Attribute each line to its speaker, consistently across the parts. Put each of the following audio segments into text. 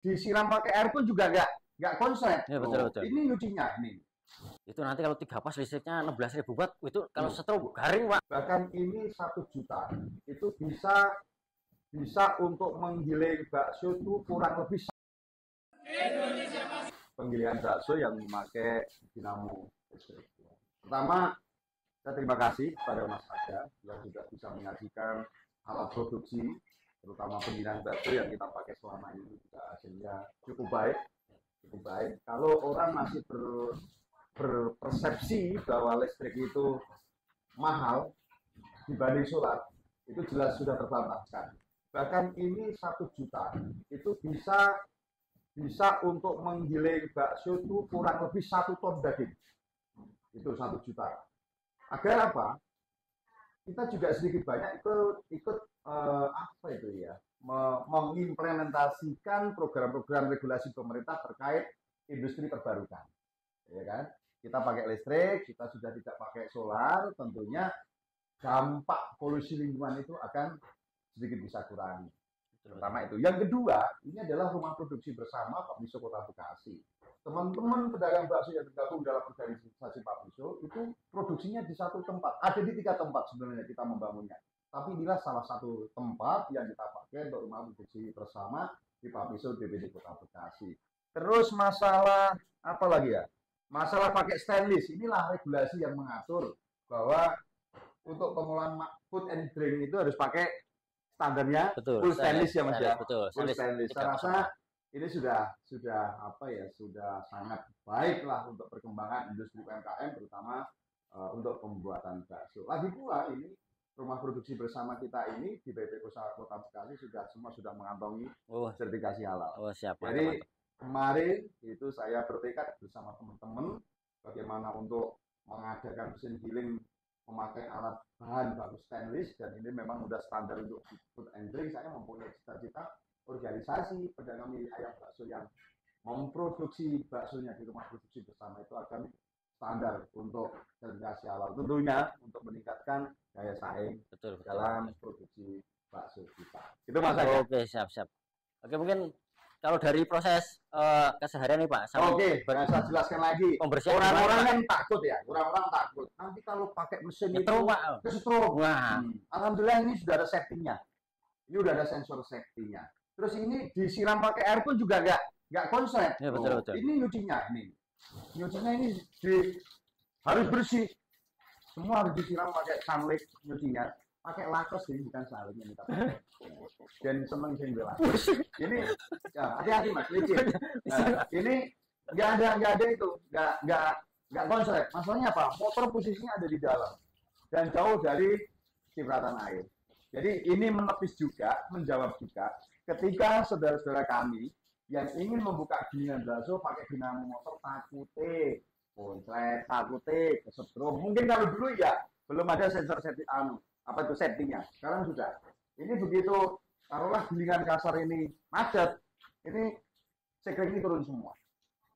Speaker 1: disiram pakai air pun juga nggak konslet.
Speaker 2: Ya, betul.
Speaker 1: Ini nyucinya nih.
Speaker 2: Itu nanti kalau 3 pas listriknya 16.000 watt, itu kalau stroke garing, Pak.
Speaker 1: Bahkan ini 1 juta itu bisa untuk menggiling bakso itu kurang lebih penggilingan bakso yang memakai dinamo listrik. Pertama, saya terima kasih kepada Mas Aga yang juga bisa menyajikan alat produksi, terutama penggilingan bakso yang kita pakai selama ini juga hasilnya cukup baik. Kalau orang masih berpersepsi bahwa listrik itu mahal dibanding solar, itu jelas sudah terbantahkan. Bahkan ini 1 juta itu bisa untuk menggiling bakso itu kurang lebih 1 ton daging. Itu 1 juta. Agar apa? Kita juga sedikit banyak ikut apa itu ya, mengimplementasikan program-program regulasi pemerintah terkait industri terbarukan, ya kan? Kita pakai listrik, kita sudah tidak pakai solar, tentunya dampak polusi lingkungan itu akan sedikit bisa kurangi. Pertama itu. Yang kedua, ini adalah rumah produksi bersama Pak Miso Kota Bekasi. Teman-teman pedagang bakso yang tergabung dalam organisasi Pak Miso itu produksinya di 1 tempat. Ada di 3 tempat sebenarnya kita membangunnya. Tapi inilah salah satu tempat yang kita pakai untuk rumah produksi bersama di Pak Miso DPD Kota Bekasi. Terus masalah apa lagi ya? Masalah pakai stainless. Inilah regulasi yang mengatur bahwa untuk pengolahan food and drink itu harus pakai standarnya full stainless ya Mas ya.
Speaker 2: Betul.
Speaker 1: Full stainless. Saya rasa ini sudah apa ya, sudah sangat baik lah untuk perkembangan industri UMKM, terutama untuk pembuatan bakso. Lagi pula ini rumah produksi bersama kita ini di BP Usaha Kota Bekasi semua sudah mengantongi sertifikasi halal.
Speaker 2: Siap.
Speaker 1: Jadi kemarin itu saya bertekad bersama teman-teman bagaimana untuk mengadakan mesin giling memakai alat bahan baku stainless, dan ini memang sudah standar untuk food and drink. Saya mempunyai cita-cita organisasi pedagang mie ayam bakso yang memproduksi baksonya di rumah produksi bersama itu akan standar untuk sertifikasi halal, tentunya untuk meningkatkan daya saing dalam produksi bakso kita. Itu Mas Aga.
Speaker 2: Oke, siap. Oke, mungkin kalau dari proses keseharian nih Pak,
Speaker 1: saya jelaskan lagi. Orang-orang kan takut ya, orang-orang takut. Nanti kalau pakai mesin itu kesetrum. Alhamdulillah ini sudah ada safety-nya. Ini sudah ada sensor safety-nya. Terus ini disiram pakai air pun juga nggak konslet.
Speaker 2: Ya, betul.
Speaker 1: Ini nyucinya ini harus bersih. Semua harus disiram pakai sunlight nyucinya. Pakai lakos ini bukan salingnya kita pakai. Dan seneng sih bilang. Ini ya, hati-hati Mas, licin. Nah, ini nggak ada itu, nggak konslet. Masalahnya apa? Motor posisinya ada di dalam dan jauh dari cipratan air. Jadi ini menjawab juga ketika saudara-saudara kami yang ingin membuka gilingan bakso pakai dinamo motor takute konslet, takute kesetrum. Mungkin kalau dulu ya belum ada sensor safety settingnya. Sekarang sudah. Ini begitu taruhlah gilingan kasar ini macet, ini sekring ini turun semua.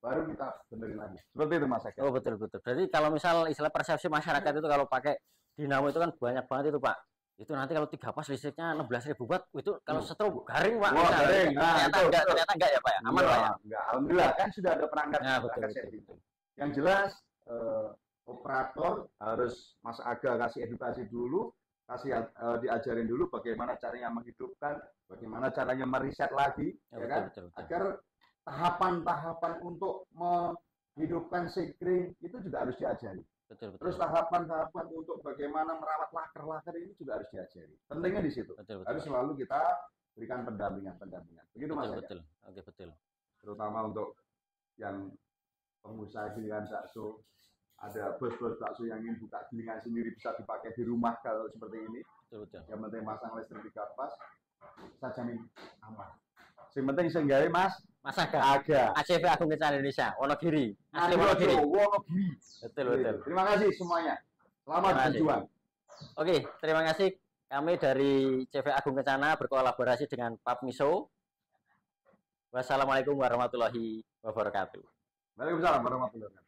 Speaker 1: Baru kita benerin lagi. Seperti itu Mas Aga.
Speaker 2: Betul. Berarti kalau misal istilah persepsi masyarakat itu kalau pakai dinamo itu kan banyak banget itu Pak. Itu nanti kalau 3 pas listriknya 16.000 watt, itu kalau stroke garing Pak.
Speaker 1: Garing.
Speaker 2: Ternyata enggak ya Pak ya. Aman Pak ya.
Speaker 1: Enggak, alhamdulillah kan sudah ada perangkat betul. Yang jelas operator harus Mas Aga kasih edukasi dulu. Diajarin dulu bagaimana caranya menghidupkan, bagaimana caranya meriset lagi, betul. Agar tahapan-tahapan untuk menghidupkan sekring itu juga harus diajari.
Speaker 2: Betul.
Speaker 1: Terus tahapan-tahapan untuk bagaimana merawat laker-laker ini juga harus diajari. Pentingnya di situ.
Speaker 2: Betul.
Speaker 1: Harus selalu kita berikan pendampingan. Begitu Mas Aga.
Speaker 2: Betul. Oke, betul.
Speaker 1: Terutama untuk yang pengusaha gilingan bakso. Ada bos-bos bakso yang ingin buka gilingan sendiri bisa dipakai di rumah kalau seperti ini.
Speaker 2: Betul.
Speaker 1: Yang penting pasang listrik 3 pas, saya jamin aman. Yang penting seenggaknya Mas Aga.
Speaker 2: ACV Agung Kencana Indonesia, Wonogiri.
Speaker 1: Asli Wonogiri.
Speaker 2: Betul.
Speaker 1: Terima kasih semuanya. Selamat berjuang.
Speaker 2: Oke, terima kasih. Kami dari CV Agung Kencana berkolaborasi dengan Pak Miso. Wassalamualaikum warahmatullahi wabarakatuh.
Speaker 1: Waalaikumsalam warahmatullahi wabarakatuh.